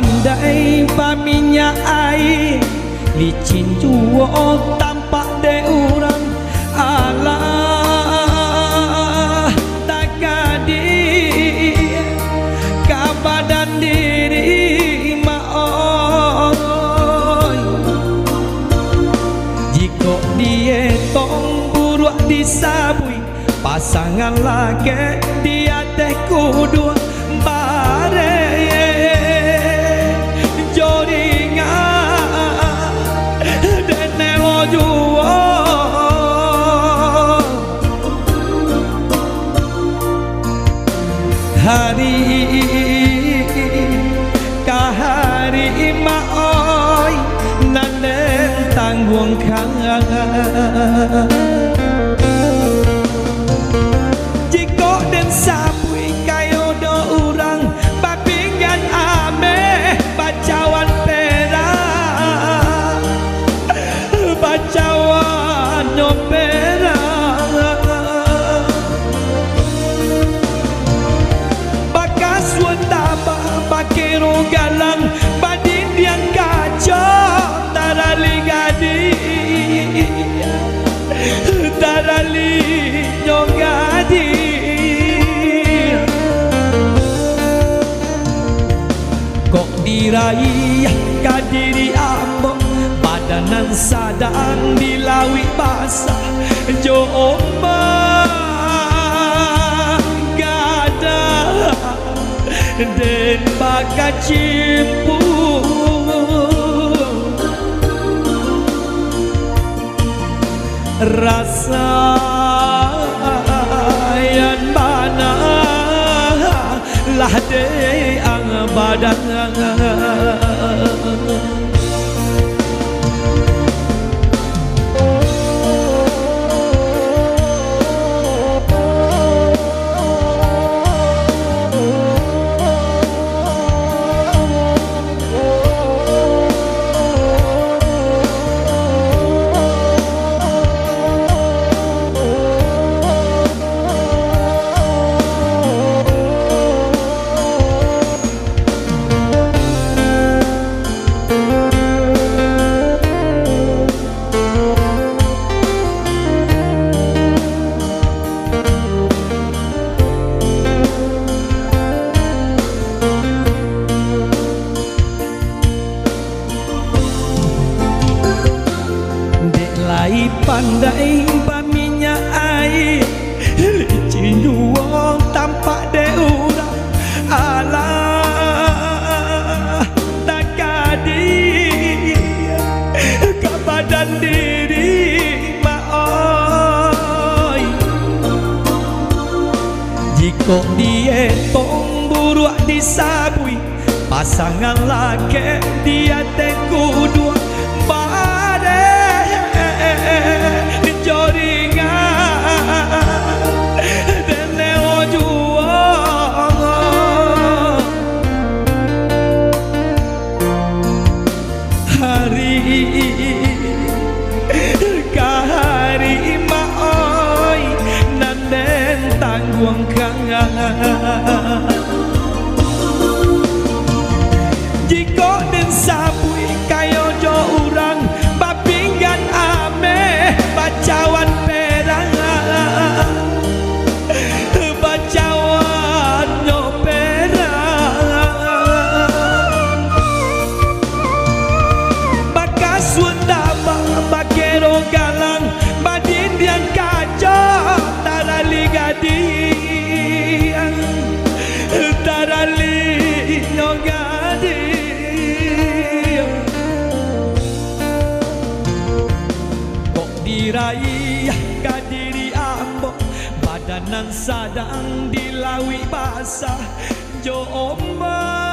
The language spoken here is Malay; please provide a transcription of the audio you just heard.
pandai paminya air licin juo tampak de urang alah tak kadi kabadan diri maoy jika dia tong buruk disabui pasangan lagi dia teh kudu bare hari kahari maoi nandeng tanggung kangen jiko den sabui kayo do urang babinggan ame bacawan perak bacawan no perak bakero galang badin yang kacau tarali gadi tarali nyogadi kok diraih kadiri ambo badanan sadang dilawi basah jo den bakat cimpu rasa yang mana lah de ang badan pandai paminya air licin juang tampak de urang alah tak kadi ke badan diri maoi jika dia tong buruk disabui pasangan laki dia teh kudu kahari maoi nanden tanggung kangen jiko den sabui kayo jo urang babinggan ame bacawan perang bacawan no perang bakas wendama bakero galang badin yang kacau tarali gadi tarali nyogadi kok diraih kadiri ambo badanan sadang dilawi basah jo omba